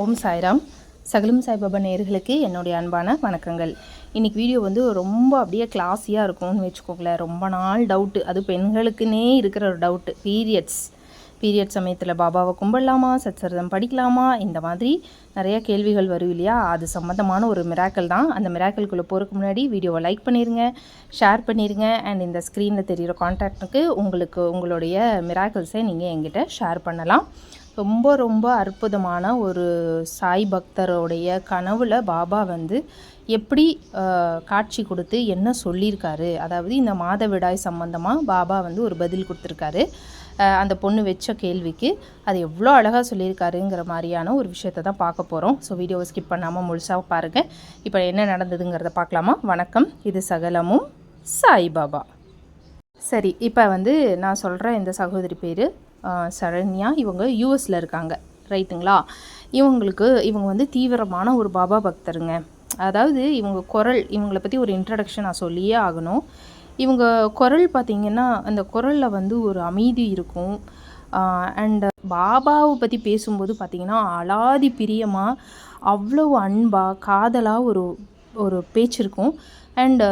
ஓம் சாய்ராம். சகலம் சாய்பாபா நேயர்களுக்கு என்னுடைய அன்பான வணக்கங்கள். இன்றைக்கி வீடியோ வந்து ரொம்ப அப்படியே கிளாஸியாக இருக்கும்னு வச்சுக்கோங்களேன். ரொம்ப நாள் டவுட்டு, அது பெண்களுக்குன்னே இருக்கிற ஒரு டவுட்டு. பீரியட் சமயத்தில் பாபாவை கும்பிடலாமா, சச்சரிதம் படிக்கலாமா, இந்த மாதிரி நிறைய கேள்விகள் வரும் இல்லையா. அது சம்மந்தமான ஒரு மிராக்கல் தான். அந்த மிராக்கல்குள்ளே போகிறதுக்கு முன்னாடி வீடியோவை லைக் பண்ணிடுங்க, ஷேர் பண்ணிடுங்க. அண்ட் இந்த ஸ்க்ரீனில் தெரிகிற கான்டாக்டுக்கு உங்களுடைய மிராக்கல்ஸை நீங்கள் என்கிட்ட ஷேர் பண்ணலாம். ரொம்ப ரொம்ப அற்புதமான ஒரு சாய் பக்தருடைய கனவில் பாபா வந்து எப்படி காட்சி கொடுத்து என்ன சொல்லியிருக்காரு, அதாவது இந்த மாதவிடாய் சம்பந்தமாக பாபா வந்து ஒரு பதில் கொடுத்துருக்காரு. அந்த பொண்ணு வச்ச கேள்விக்கு அது எவ்வளோ அழகாக சொல்லியிருக்காருங்கிற மாதிரியான ஒரு விஷயத்தை தான் பார்க்க போகிறோம். ஸோ வீடியோவை ஸ்கிப் பண்ணாமல் முழுசாக பாருங்கள். இப்போ என்ன நடந்ததுங்கிறத பார்க்கலாமா? வணக்கம், இது சகலமும் சாய்பாபா. சரி, இப்போ வந்து நான் சொல்கிற இந்த சகோதரி பேர் சரண்யா. இவங்க யூஎஸில் இருக்காங்க, ரைட்டுங்களா. இவங்க வந்து தீவிரமான ஒரு பாபா பக்தருங்க. அதாவது இவங்களை பற்றி ஒரு இன்ட்ரடக்ஷன் நான் சொல்லியே ஆகணும். இவங்க குரல் பார்த்திங்கன்னா, அந்த குரலில் வந்து ஒரு அமைதி இருக்கும். அண்டு பாபாவை பற்றி பேசும்போது பார்த்திங்கன்னா அலாதி பிரியமாக, அவ்வளோ அன்பாக காதலாக ஒரு பேச்சு இருக்கும். அண்டு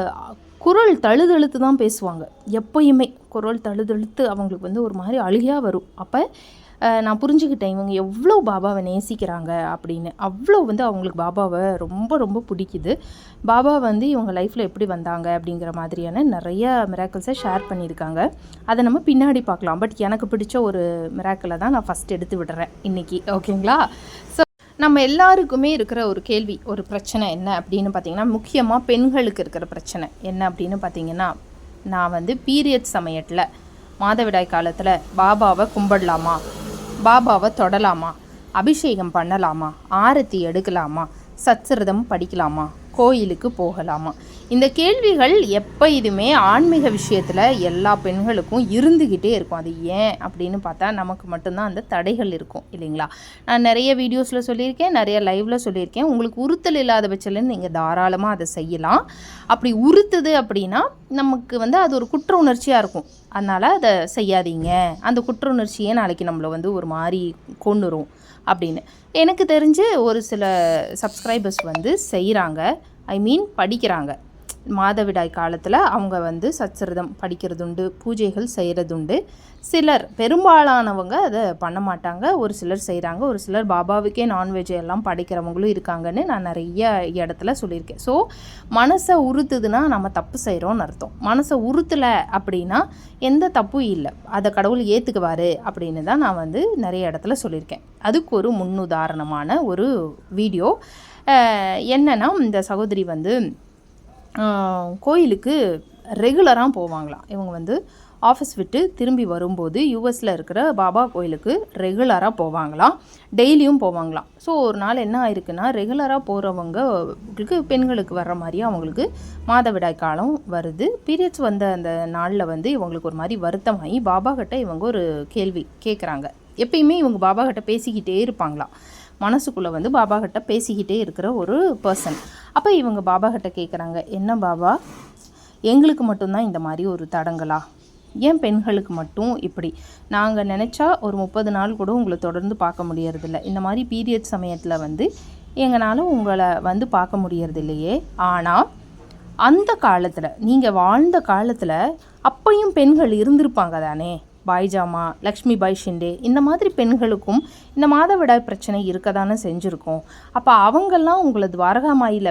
குரல் தழுதழுத்து தான் பேசுவாங்க. எப்போயுமே குரல் தழுதழுத்து அவங்களுக்கு வந்து ஒரு மாதிரி அழுகையாக வரும். அப்போ நான் புரிஞ்சுக்கிட்டேன் இவங்க எவ்வளோ பாபாவை நேசிக்கிறாங்க அப்படின்னு. அவ்வளோ வந்து அவங்களுக்கு பாபாவை ரொம்ப ரொம்ப பிடிக்குது. பாபா வந்து இவங்க லைஃப்பில் எப்படி வந்தாங்க அப்படிங்கிற மாதிரியான நிறைய மிராக்கிள்ஸை ஷேர் பண்ணியிருக்காங்க. அதை நம்ம பின்னாடி பார்க்கலாம். பட் எனக்கு பிடிச்ச ஒரு மிராக்கிளை தான் நான் ஃபஸ்ட் எடுத்து விடுறேன் இன்றைக்கி, ஓகேங்களா. ஸோ நம்ம எல்லாருக்குமே இருக்கிற ஒரு கேள்வி, ஒரு பிரச்சனை என்ன அப்படின்னு பார்த்திங்கன்னா, முக்கியமாக பெண்களுக்கு இருக்கிற பிரச்சனை என்ன அப்படின்னு பார்த்திங்கன்னா, நான் வந்து பீரியட் சமயத்தில் மாதவிடாய் காலத்தில் பாபாவை கும்பிடலாமா, பாபாவை தொடலாமா, அபிஷேகம் பண்ணலாமா, ஆரத்தி எடுக்கலாமா, சச்சரிதம் படிக்கலாமா, கோயிலுக்கு போகலாமா, இந்த கேள்விகள் எப்போதுமே ஆன்மீக விஷயத்தில் எல்லா பெண்களுக்கும் இருந்துக்கிட்டே இருக்கும். அது ஏன் அப்படின்னு பார்த்தா, நமக்கு மட்டும்தான் அந்த தடைகள் இருக்கும் இல்லைங்களா. நான் நிறைய வீடியோஸில் சொல்லியிருக்கேன், நிறைய லைவில் சொல்லியிருக்கேன். உங்களுக்கு உறுத்தல் இல்லாத பட்சத்தில் நீங்கள் தாராளமாக அதை செய்யலாம். அப்படி உறுத்துது அப்படின்னா நமக்கு வந்து அது ஒரு குற்ற உணர்ச்சியாக இருக்கும். அதனால் அதை செய்யாதீங்க. அந்த குற்ற உணர்ச்சியே நாளைக்கு நம்மளை வந்து ஒரு மாதிரி கொண்டுரும் அப்படின்னு. எனக்கு தெரிஞ்சு ஒரு சில சப்ஸ்கிரைபர்ஸ் வந்து செய்கிறாங்க, படிக்கிறாங்க. மாதவிடாய் காலத்தில் அவங்க வந்து சச்சரிதம் படிக்கிறதுண்டு, பூஜைகள் செய்கிறதுண்டு. சிலர், பெரும்பாலானவங்க அதை பண்ண மாட்டாங்க. ஒரு சிலர் செய்கிறாங்க. ஒரு சிலர் பாபாவுக்கே நான்வெஜ் எல்லாம் படைக்கிறவங்களும் இருக்காங்கன்னு நான் நிறைய இடத்துல சொல்லியிருக்கேன். ஸோ மனசை உறுத்துதுன்னா நம்ம தப்பு செய்கிறோன்னு அர்த்தம். மனசை உறுத்தலை அப்படின்னா எந்த தப்பும் இல்லை, அதை கடவுள் ஏற்றுக்குவார் அப்படின்னு தான் நான் வந்து நிறைய இடத்துல சொல்லியிருக்கேன். அதுக்கு ஒரு முன்னுதாரணமான ஒரு வீடியோ என்னென்னா, இந்த சகோதரி வந்து கோயிலுக்கு ரெகுலராக போவாங்களாம். இவங்க வந்து ஆஃபீஸ் விட்டு திரும்பி வரும்போது யூஎஸில் இருக்கிற பாபா கோயிலுக்கு ரெகுலராக போவாங்களாம், டெய்லியும் போவாங்களாம். ஸோ ஒரு நாள் என்ன ஆயிருக்குன்னா, ரெகுலராக போகிறவங்களுக்கு பெண்களுக்கு வர்ற மாதிரியே அவங்களுக்கு மாதவிடாய் காலம் வருது. பீரியட்ஸ் வந்த அந்த நாளில் வந்து இவங்களுக்கு ஒரு மாதிரி வருத்தமாகி பாபா கிட்ட இவங்க ஒரு கேள்வி கேட்குறாங்க. எப்பயுமே இவங்க பாபா கிட்ட பேசிக்கிட்டே இருப்பாங்களாம். மனசுக்குள்ளே வந்து பாபா கிட்ட பேசிக்கிட்டே இருக்கிற ஒரு பர்சன். அப்போ இவங்க பாபா கிட்ட கேட்குறாங்க, என்ன பாபா, எங்களுக்கு மட்டும்தான் இந்த மாதிரி ஒரு தடங்களா, ஏன் பெண்களுக்கு மட்டும் இப்படி? நாங்கள் நினச்சா ஒரு 30 நாள் கூட உங்களை தொடர்ந்து பார்க்க முடியறதில்ல. இந்த மாதிரி பீரியட் சமயத்தில் வந்து எங்களால் உங்களை வந்து பார்க்க முடியறதில்லையே. ஆனால் அந்த காலத்தில், நீங்கள் வாழ்ந்த காலத்தில் அப்பையும் பெண்கள் இருந்திருப்பாங்க தானே. பாய்ஜாமா, லக்ஷ்மி பாய் ஷிண்டே, இந்த மாதிரி பெண்களுக்கும் இந்த மாதவிடாய் பிரச்சனை இருக்க தானே செஞ்சுருக்கோம். அப்போ அவங்கெல்லாம் உங்களை துவாரகாமாயில்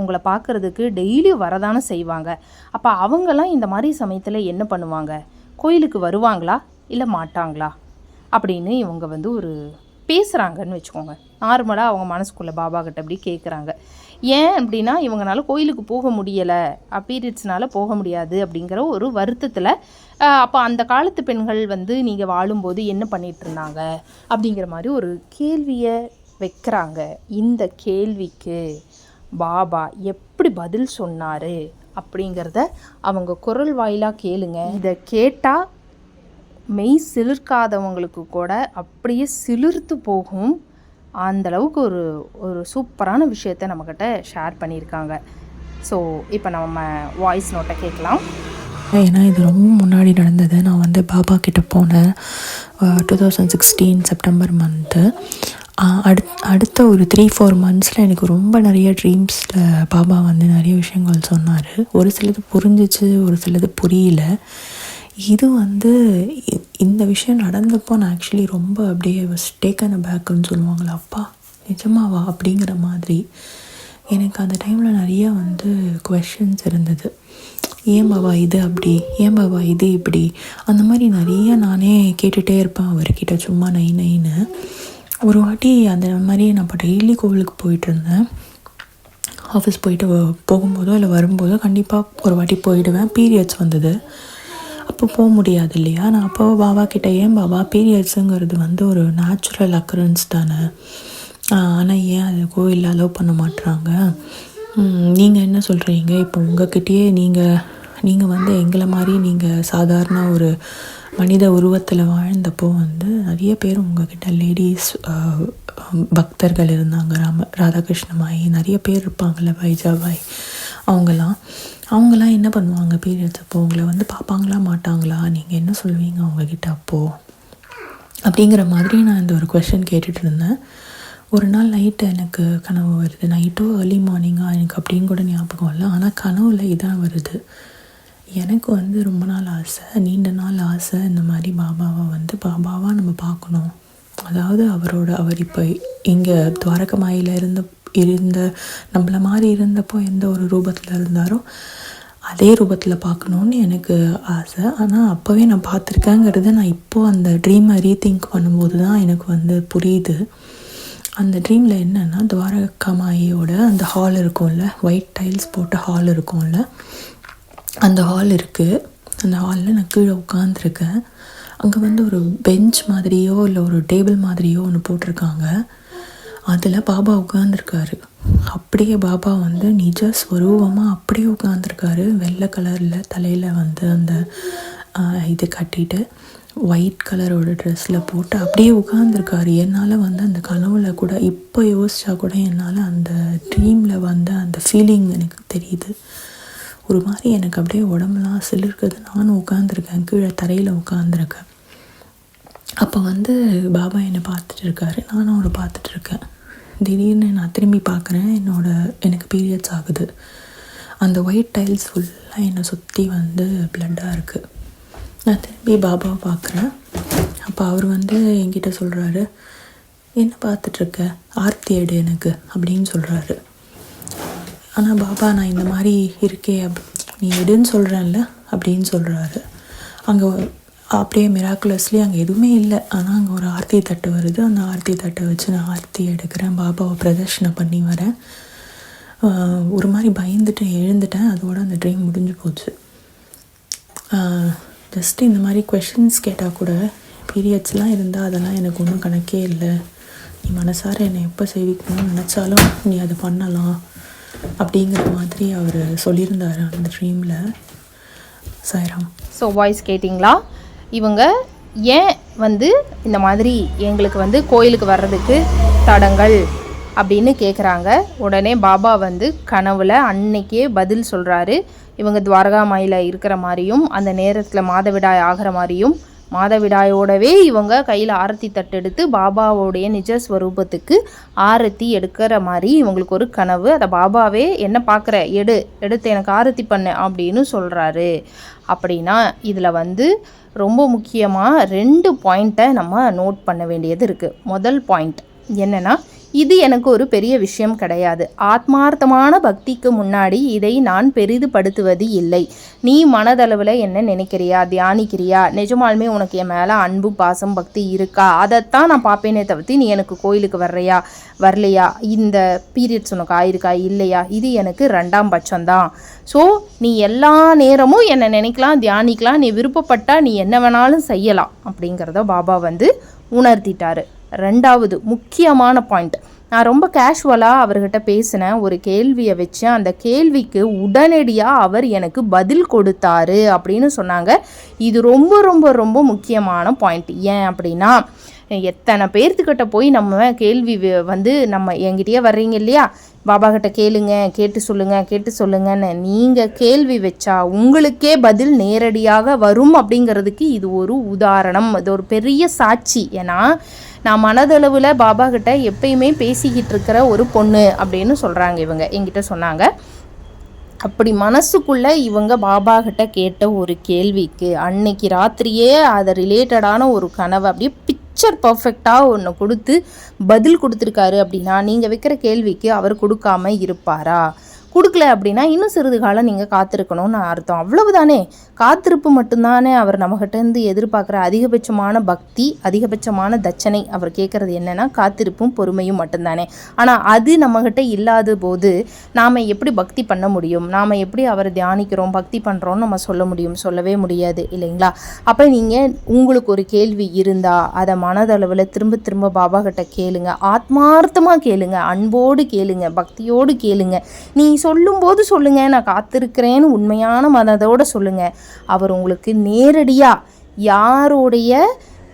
உங்களை பார்க்குறதுக்கு டெய்லி வரதானே செய்வாங்க. அப்போ அவங்கெல்லாம் இந்த மாதிரி சமயத்தில் என்ன பண்ணுவாங்க? கோயிலுக்கு வருவாங்களா இல்லை மாட்டாங்களா அப்படின்னு இவங்க வந்து ஒரு பேசுகிறாங்கன்னு வச்சுக்கோங்க. நார்மலாக அவங்க மனசுக்குள்ளே பாபா கிட்ட அப்படி கேட்குறாங்க. ஏன் அப்படின்னா, இவங்களால கோயிலுக்கு போக முடியலை, பீரியட்ஸ்னால் போக முடியாது அப்படிங்கிற ஒரு வருத்தத்தில். அப்போ அந்த காலத்து பெண்கள் வந்து நீங்கள் வாழும்போது என்ன பண்ணிகிட்டு இருந்தாங்க அப்படிங்கிற மாதிரி ஒரு கேள்வியை வைக்கிறாங்க. இந்த கேள்விக்கு பாபா எப்படி பதில் சொன்னார் அப்படிங்கிறத அவங்க குரல் வாயிலாக கேளுங்க. இதை கேட்டால் மெய் சிலிர்க்காதவங்களுக்கு கூட அப்படியே சிலிர்த்து போகும். அந்தளவுக்கு ஒரு சூப்பரான விஷயத்தை நம்மக்கிட்ட ஷேர் பண்ணியிருக்காங்க. ஸோ இப்போ நம்ம வாய்ஸ் நோட்டை கேட்கலாம். ஏன்னா இது ரொம்ப முன்னாடி நடந்தது. நான் வந்து பாபா கிட்டே போனேன் 2016 செப்டம்பர் மந்த்து. அடுத்த ஒரு 3-4 மந்த்ஸில் எனக்கு ரொம்ப நிறைய ட்ரீம்ஸில் பாபா வந்து நிறைய விஷயங்கள் சொன்னார். ஒரு சிலது புரிஞ்சிச்சு, ஒரு சிலது புரியல. இது வந்து இந்த விஷயம் நடந்தப்போ நான் ஆக்சுவலி ரொம்ப அப்படியே டேக்கன் பேக்குன்னு சொல்லுவாங்களா, அப்பா நிஜமாவா அப்படிங்கிற மாதிரி எனக்கு அந்த டைமில் நிறையா வந்து குவெஷன்ஸ் இருந்தது. ஏன் பாபா இது அப்படி, ஏன் பாபா இது இப்படி, அந்த மாதிரி நிறைய நானே கேட்டுகிட்டே இருப்பேன் அவர்கிட்ட சும்மா நைன்னு. ஒரு வாட்டி அந்த மாதிரி நான் இப்போ டெய்லி கோவிலுக்கு போயிட்டுருந்தேன். ஆஃபீஸ் போயிட்டு போகும்போதோ இல்லை வரும்போதோ கண்டிப்பாக ஒரு வாட்டி போயிடுவேன். பீரியட்ஸ் வந்தது, அப்போ போக முடியாது இல்லையா. நான் அப்போ பாபா கிட்டே, ஏன் பாபா பீரியட்ஸுங்கிறது வந்து ஒரு நேச்சுரல் அக்கரன்ஸ் தானே, ஆனால் ஏன் அது கோவிலில் அலோவ் பண்ண மாட்டுறாங்க, நீங்கள் என்ன சொல்கிறீங்க, இப்போ உங்கள்கிட்டயே நீங்கள் வந்து எங்களை மாதிரி நீங்கள் சாதாரண ஒரு மனித உருவத்தில் வாழ்ந்தப்போ வந்து நிறைய பேர் உங்ககிட்ட லேடிஸ் பக்தர்கள் இருந்தாங்க, ராதாகிருஷ்ணமாயி நிறைய பேர் இருப்பாங்கள்ல, வைஜாபாய், அவங்களாம் என்ன பண்ணுவாங்க பீரியட்ஸ் அப்போ உங்களை வந்து பார்ப்பாங்களா மாட்டாங்களா, நீங்கள் என்ன சொல்லுவீங்க அவங்கக்கிட்ட அப்போது அப்படிங்கிற மாதிரி நான் இந்த ஒரு கொஷின் கேட்டுட்டு இருந்தேன். ஒரு நாள் நைட்டு எனக்கு கனவு வருது. நைட்டோ ஏர்லி மார்னிங்காக எனக்கு அப்படின்னு கூட ஞாபகம் இல்லை, ஆனால் கனவில் இதான் வருது. எனக்கு வந்து ரொம்ப நாள் ஆசை, நீண்ட நாள் ஆசை, இந்த மாதிரி பாபாவை வந்து பாபாவாக நம்ம பார்க்கணும். அதாவது அவர் இப்போ இங்கே துவாரகமாயில் இருந்த நம்மள மாதிரி இருந்தப்போ எந்த ஒரு ரூபத்தில் இருந்தாரோ அதே ரூபத்தில் பார்க்கணுன்னு எனக்கு ஆசை. ஆனால் அப்போவே நான் பார்த்துருக்கேங்கிறத நான் இப்போது அந்த ட்ரீமை ரீதிங்க் பண்ணும்போது தான் எனக்கு வந்து புரியுது. அந்த ட்ரீமில் என்னென்னா, துவாரகமாயோட அந்த ஹால் இருக்கும்ல, ஒயிட் டைல்ஸ் போட்ட ஹால் இருக்கும்ல, அந்த ஹால் இருக்குது. அந்த ஹாலில் நான் கீழே உட்காந்துருக்கேன். அங்கே வந்து ஒரு பெஞ்ச் மாதிரியோ இல்லை ஒரு டேபிள் மாதிரியோ ஒன்று போட்டிருக்காங்க. அதில் பாபா உட்காந்துருக்காரு. அப்படியே பாபா வந்து நிஜ ஸ்வரூபமாக அப்படியே உட்காந்துருக்காரு. வெள்ளை கலரில் தலையில் வந்து அந்த இது கட்டிட்டு ஒயிட் கலரோட ட்ரெஸ்ஸில் போட்டு அப்படியே உட்காந்துருக்காரு. என்னால் வந்து அந்த கனவுல கூட இப்போ யோசித்தா கூட என்னால் அந்த ட்ரீமில் வந்து அந்த ஃபீலிங் எனக்கு தெரியுது. ஒரு மாதிரி எனக்கு அப்படியே உடம்புலாம் சிலிர்க்குது. நானும் உட்காந்துருக்கேன், கீழே தரையில் உட்காந்துருக்கேன். அப்போ வந்து பாபா என்னை பார்த்துட்டு இருக்காரு, நானும் அவரை பார்த்துட்ருக்கேன். திடீர்னு நான் திரும்பி பார்க்குறேன், எனக்கு பீரியட்ஸ் ஆகுது. அந்த ஒயிட் டைல்ஸ் ஃபுல்லாக என்னை சுற்றி வந்து பிளட்டாக இருக்குது. நான் திரும்பி பாபாவை பார்க்குறேன். அப்போ அவர் வந்து என்கிட்ட சொல்கிறாரு, என்ன பார்த்துட்ருக்க, ஆர்த்தி எடு எனக்கு அப்படின்னு சொல்கிறாரு. ஆனால் பாபா நான் இந்த மாதிரி இருக்கே நீ எடுன்னு சொல்கிறேன்ல அப்படின்னு சொல்கிறாரு. அங்கே அப்படியே மிராக்குலஸ்லி அங்கே எதுவுமே இல்லை, ஆனால் அங்கே ஒரு ஆர்த்தி தட்டு வருது. அந்த ஆர்த்தி தட்டை வச்சு நான் ஆர்த்தி எடுக்கிறேன், பாபாவை பிரதர்ஷனை பண்ணி வரேன். ஒரு மாதிரி பயந்துட்டு எழுந்துட்டேன். அதோட அந்த ட்ரீம் முடிஞ்சு போச்சு. ஜஸ்ட்டு இந்த மாதிரி கொஷின்ஸ் கேட்டால் கூட, பீரியட்ஸ்லாம் இருந்தால் அதெல்லாம் எனக்கு ஒன்றும் கணக்கே இல்லை, நீ மனசார என்னை எப்போ சேவிக்கணும்னு நினச்சாலும் நீ அதை பண்ணலாம் அப்படிங்கிற மாதிரி அவர் சொல்லியிருந்தார் அந்த ட்ரீமில். சாய்ராம். ஸோ வாய்ஸ் கேட்டிங்களா? இவங்க ஏன் வந்து இந்த மாதிரி எங்களுக்கு வந்து கோயிலுக்கு வர்றதுக்கு தடங்கள் அப்படின்னு கேட்குறாங்க. உடனே பாபா வந்து கனவுல அன்னைக்கே பதில் சொல்கிறாரு. இவங்க துவாரகாமாயில் இருக்கிற மாதிரியும் அந்த நேரத்தில் மாதவிடாய் ஆகிற மாதிரியும் மாதவிடாயோடவே இவங்க கையில் ஆரத்தி தட்டு எடுத்து பாபாவோடைய நிஜஸ்வரூபத்துக்கு ஆரத்தி எடுக்கிற மாதிரி இவங்களுக்கு ஒரு கனவு. அதை பாபாவே என்ன பார்க்குற, எடுத்து எனக்கு ஆரத்தி பண்ணு அப்படின்னு சொல்கிறாரு. அப்படின்னா இதில் வந்து ரொம்ப முக்கியமாக 2 பாயிண்ட்டை நம்ம நோட் பண்ண வேண்டியது இருக்குது. முதல் பாயிண்ட் என்னென்னா, இது எனக்கு ஒரு பெரிய விஷயம் கிடையாது. ஆத்மார்த்தமான பக்திக்கு முன்னாடி இதை நான் பெரிதுபடுத்துவது இல்லை. நீ மனதளவில் என்ன நினைக்கிறியா, தியானிக்கிறியா, நிஜமாலுமே உனக்கு என் மேலே அன்பு பாசம் பக்தி இருக்கா, அதைத்தான் நான் பார்ப்பேனே தவிர்த்து நீ எனக்கு கோயிலுக்கு வரலையா, இந்த பீரியட்ஸ் உனக்கு ஆயிருக்கா இல்லையா, இது எனக்கு 2ஆம் பட்சம்தான். ஸோ நீ எல்லா நேரமும் என்னை நினைக்கலாம், தியானிக்கலாம், நீ விருப்பப்பட்டால் நீ என்ன வேணாலும் செய்யலாம் அப்படிங்கிறத பாபா வந்து உணர்த்திட்டாரு. 2வது முக்கியமான பாயிண்ட், நான் ரொம்ப கேஷுவலாக அவர்கிட்ட பேசினேன், ஒரு கேள்வியை வச்சேன், அந்த கேள்விக்கு உடனடியாக அவர் எனக்கு பதில் கொடுத்தாரு அப்படின்னு சொன்னாங்க. இது ரொம்ப ரொம்ப ரொம்ப முக்கியமான பாயிண்ட். ஏன் அப்படின்னா, எத்தனை பேர்த்துக்கிட்ட போய் நம்ம கேள்வி வந்து நம்ம என்கிட்டயே வர்றீங்க இல்லையா, பாபா கிட்ட கேளுங்க, கேட்டு சொல்லுங்கன்னு நீங்கள் கேள்வி வச்சா உங்களுக்கே பதில் நேரடியாக வரும் அப்படிங்கிறதுக்கு இது ஒரு உதாரணம், இது ஒரு பெரிய சாட்சி. ஏன்னா நான் மனதளவில் பாபா கிட்ட எப்பயுமே பேசிக்கிட்டு இருக்கிற ஒரு பொண்ணு அப்படின்னு சொல்கிறாங்க இவங்க, என்கிட்ட சொன்னாங்க. அப்படி மனசுக்குள்ளே இவங்க பாபா கிட்ட கேட்ட ஒரு கேள்விக்கு அன்னைக்கு ராத்திரியே அதை ரிலேட்டடான ஒரு கனவை அப்படியே பிக்சர் பர்ஃபெக்டாக ஒன்று கொடுத்து பதில் கொடுத்துருக்காரு. அப்படின்னா நீங்கள் வைக்கிற கேள்விக்கு அவர் கொடுக்காம இருப்பாரா? கொடுக்கல அப்படின்னா இன்னும் சிறிது காலம் நீங்கள் காத்திருக்கணும்னு அர்த்தம். அவ்வளவுதானே, காத்திருப்பு மட்டும்தானே அவர் நம்மகிட்டேருந்து எதிர்பார்க்குற அதிகபட்சமான பக்தி, அதிகபட்சமான தட்சணை. அவர் கேட்குறது என்னென்னா காத்திருப்பும் பொறுமையும் மட்டும்தானே. ஆனால் அது நம்மகிட்ட இல்லாத போது நாம் எப்படி பக்தி பண்ண முடியும்? நாம் எப்படி அவரை தியானிக்கிறோம், பக்தி பண்ணுறோன்னு நம்ம சொல்ல முடியும்? சொல்லவே முடியாது இல்லைங்களா? அப்போ நீங்கள் உங்களுக்கு ஒரு கேள்வி இருந்தால் அதை மனதளவில் திரும்ப திரும்ப பாபா கிட்ட கேளுங்க, ஆத்மார்த்தமாக கேளுங்க, அன்போடு கேளுங்க, பக்தியோடு கேளுங்க. நீ சொல்லும்போது சொல்லுங்கள், நான் காத்திருக்கிறேன்னு உண்மையான மனதோடு சொல்லுங்கள். அவர் உங்களுக்கு நேரடியாக யாருடைய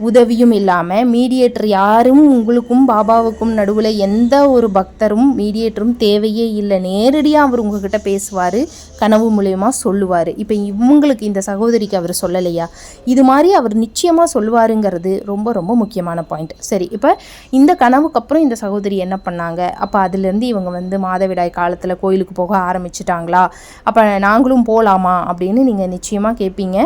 உதவியும் இல்லாமல், மீடியேட்டர் யாரும் உங்களுக்கும் பாபாவுக்கும் நடுவில் எந்த ஒரு பக்தரும் மீடியேட்டரும் தேவையே இல்லை, நேரடியாக அவர் உங்ககிட்ட பேசுவார், கனவு மூலயமா சொல்லுவார். இப்போ இவங்களுக்கு இந்த சகோதரிக்கு அவர் சொல்லலையா? இது மாதிரி அவர் நிச்சயமாக சொல்லுவாருங்கிறது ரொம்ப ரொம்ப முக்கியமான பாயிண்ட். சரி, இப்போ இந்த கனவுக்கு அப்புறம் இந்த சகோதரி என்ன பண்ணாங்க? அப்போ அதுலேருந்து இவங்க வந்து மாதவிடாய் காலத்தில் கோயிலுக்கு போக ஆரம்பிச்சிட்டாங்களா? அப்போ நாங்களும் போகலாமா அப்படின்னு நீங்கள் நிச்சயமாக கேட்பீங்க.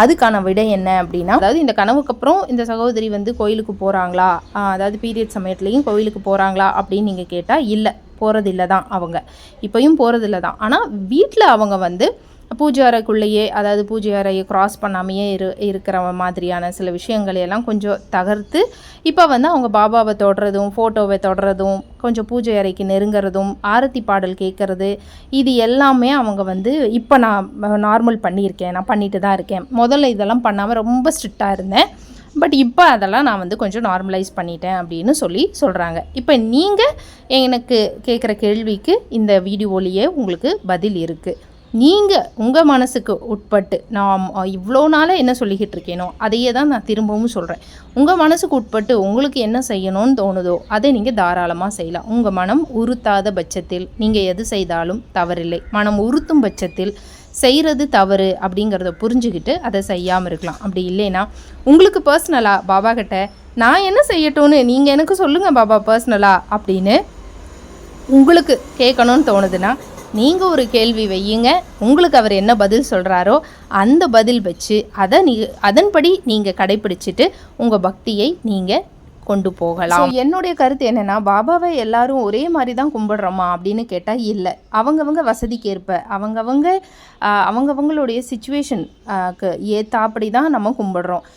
அதுக்கான விடை என்ன அப்படின்னா, அதாவது இந்த கனவுக்கு அப்புறம் இந்த சகோதரி வந்து கோயிலுக்கு போகிறாங்களா, அதாவது பீரியட் சமயத்துலேயும் கோயிலுக்கு போகிறாங்களா அப்படின்னு நீங்கள் கேட்டால் இல்லை, போகிறதில்ல தான். அவங்க இப்போயும் போகிறதில்ல தான். ஆனால் வீட்டில் அவங்க வந்து பூஜை அறைக்குள்ளேயே, அதாவது பூஜை அறையை க்ராஸ் பண்ணாமையே இருக்கிற மாதிரியான சில விஷயங்களையெல்லாம் கொஞ்சம் தகர்த்து இப்போ வந்து அவங்க பாபாவை தொடுறதும், ஃபோட்டோவை தொடுறதும், கொஞ்சம் பூஜை அறைக்கு நெருங்கிறதும், ஆரத்தி பாடல் கேட்குறது, இது எல்லாமே அவங்க வந்து இப்போ நான் நார்மல் பண்ணியிருக்கேன், நான் பண்ணிட்டு தான் இருக்கேன். முதல்ல இதெல்லாம் பண்ணாமல் ரொம்ப ஸ்ட்ரிக்டாக இருந்தேன், பட் இப்போ அதெல்லாம் நான் வந்து கொஞ்சம் நார்மலைஸ் பண்ணிட்டேன் அப்படின்னு சொல்கிறாங்க. இப்போ நீங்கள் எனக்கு கேட்குற கேள்விக்கு இந்த வீடியோலேயே உங்களுக்கு பதில் இருக்குது. நீங்கள் உங்கள் மனசுக்கு உட்பட்டு, நான் இவ்வளோ நாளாக என்ன சொல்லிக்கிட்டு இருக்கேனோ அதையே தான் நான் திரும்பவும் சொல்கிறேன். உங்கள் மனசுக்கு உட்பட்டு உங்களுக்கு என்ன செய்யணும்னு தோணுதோ அதை நீங்கள் தாராளமாக செய்யலாம். உங்கள் மனம் உறுத்தாத பட்சத்தில் நீங்கள் எது செய்தாலும் தவறில்லை. மனம் உறுத்தும் பட்சத்தில் செய்கிறது தவறு அப்படிங்கிறத புரிஞ்சுக்கிட்டு அதை செய்யாமல் இருக்கலாம். அப்படி இல்லைன்னா உங்களுக்கு பர்சனலாக பாபா கிட்ட நான் என்ன செய்யட்டும்னு நீங்கள் எனக்கு சொல்லுங்கள் பாபா பர்சனலாக அப்படின்னு உங்களுக்கு கேட்கணும்னு தோணுதுன்னா நீங்கள் ஒரு கேள்வி வையுங்க. உங்களுக்கு அவர் என்ன பதில் சொல்கிறாரோ அந்த பதில் வச்சு அதன்படி நீங்கள் கடைப்பிடிச்சிட்டு உங்கள் பக்தியை நீங்கள் கொண்டு போகலாம். என்னுடைய கருத்து என்னென்னா, பாபாவை எல்லாரும் ஒரே மாதிரி தான் கும்பிடுறோமா அப்படின்னு கேட்டால் இல்லை. அவங்கவங்க வசதிக்கு ஏற்ப அவங்கவங்களுடைய சிச்சுவேஷனுக்கு ஏற்றாப்படி தான் நம்ம கும்பிடுறோம்.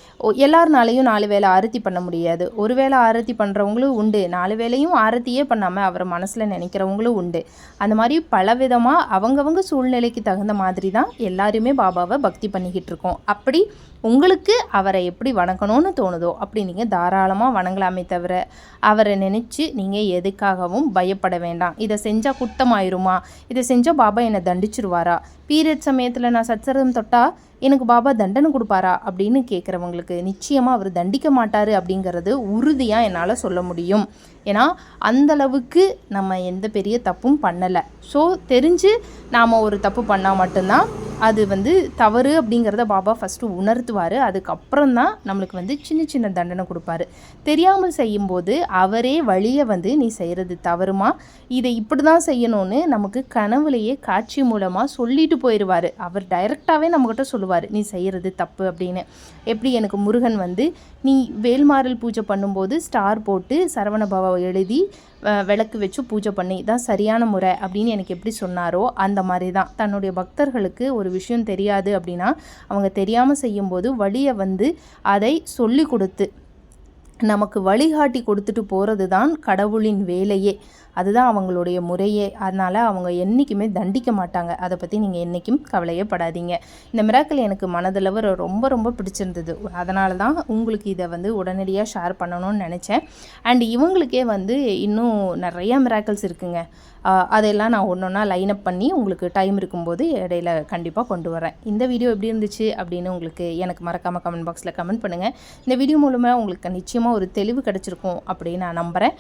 எல்லாருனாலையும் 4 வேளை ஆரத்தி பண்ண முடியாது. ஒரு வேளை ஆரத்தி பண்ணுறவங்களும் உண்டு, 4 வேளையும் ஆரத்தியே பண்ணாமல் அவரை மனசில் நினைக்கிறவங்களும் உண்டு. அந்த மாதிரி பலவிதமாக அவங்கவங்க சூழ்நிலைக்கு தகுந்த மாதிரி தான் எல்லாருமே பாபாவை பக்தி பண்ணிக்கிட்டு இருக்கோம். அப்படி உங்களுக்கு அவரை எப்படி வணங்கணும்னு தோணுதோ அப்படி நீங்கள் தாராளமாக வணங்கலாமே தவிர அவரை நினச்சி நீங்கள் எதுக்காகவும் பயப்பட வேண்டாம். இதை செஞ்சால் குற்றமாயிருமா, இதை செஞ்சால் பாபா என்னை தண்டிச்சிருவாரா, பீரியட் சமயத்தில் நான் சச்சரம் தொட்டால் எனக்கு பாபா தண்டனை கொடுப்பாரா அப்படின்னு கேட்குறவங்களுக்கு நிச்சயமாக அவர் தண்டிக்க மாட்டார் அப்படிங்கிறது உறுதியாக என்னால் சொல்ல முடியும். ஏன்னா அந்தளவுக்கு நம்ம எந்த பெரிய தப்பும் பண்ணலை. ஸோ தெரிஞ்சு நாம் ஒரு தப்பு பண்ணால் மட்டும்தான் அது வந்து தவறு அப்படிங்கிறத பாபா ஃபஸ்ட்டு உணர்த்துவார். அதுக்கப்புறம் தான் நம்மளுக்கு வந்து சின்ன சின்ன தண்டனை கொடுப்பாரு. தெரியாமல் செய்யும்போது அவரே வழியை வந்து நீ செய்கிறது தவறுமா, இதை இப்படி தான் செய்யணும்னு நமக்கு கனவுலையே காட்சி மூலமாக சொல்லிட்டு போயிடுவார். அவர் டைரெக்டாகவே நம்மக்கிட்ட சொல்லுவார் நீ செய்கிறது தப்பு அப்படின்னு. எப்படி எனக்கு முருகன் வந்து நீ வேல்மாறல் பூஜை பண்ணும்போது ஸ்டார் போட்டு சரவண பவ எழுதி விளக்கு வச்சு பூஜை பண்ணி தான் சரியான முறை அப்படின்னு எனக்கு எப்படி சொன்னாரோ அந்த மாதிரி தான் தன்னுடைய பக்தர்களுக்கு ஒரு விஷயம் தெரியாது அப்படின்னா அவங்க தெரியாமல் செய்யும்போது வழியை வந்து அதை சொல்லி கொடுத்து நமக்கு வழிகாட்டி கொடுத்துட்டு போகிறது தான் கடவுளின் வேலையே. அதுதான் அவங்களுடைய முறையே. அதனால் அவங்க என்றைக்குமே தண்டிக்க மாட்டாங்க. அதை பற்றி நீங்கள் என்றைக்கும் கவலையே படாதீங்க. இந்த மிராக்கிள் எனக்கு மனதளவு ரொம்ப ரொம்ப பிடிச்சிருந்தது. அதனால தான் உங்களுக்கு இதை வந்து உடனடியாக ஷேர் பண்ணணும்னு நினச்சேன். அண்ட் இவங்களுக்கே வந்து இன்னும் நிறையா மிராக்கிள்ஸ் இருக்குங்க. அதெல்லாம் நான் ஒன்று ஒன்றா லைனப் பண்ணி உங்களுக்கு டைம் இருக்கும்போது இடையில கண்டிப்பாக கொண்டு வரேன். இந்த வீடியோ எப்படி இருந்துச்சு அப்படின்னு உங்களுக்கு எனக்கு மறக்காமல் கமெண்ட் பாக்ஸில் கமெண்ட் பண்ணுங்கள். இந்த வீடியோ மூலமாக உங்களுக்கு நிச்சயமாக நிச்சயமாக ஒரு தெளிவு கிடச்சிருக்கும் அப்படின்னு நான் நம்புகிறேன்.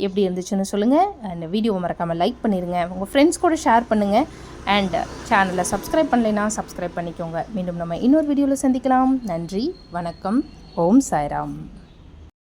எப்படி இருந்துச்சுன்னு சொல்லுங்கள். அந்த வீடியோவை மறக்காமல் லைக் பண்ணிடுங்க, உங்கள் ஃப்ரெண்ட்ஸ் கூட ஷேர் பண்ணுங்கள். அண்ட் சேனலை சப்ஸ்கிரைப் பண்ணலைன்னா சப்ஸ்கிரைப் பண்ணிக்கோங்க. மீண்டும் நம்ம இன்னொரு வீடியோவில் சந்திக்கலாம். நன்றி, வணக்கம், ஓம் சாய்ராம்.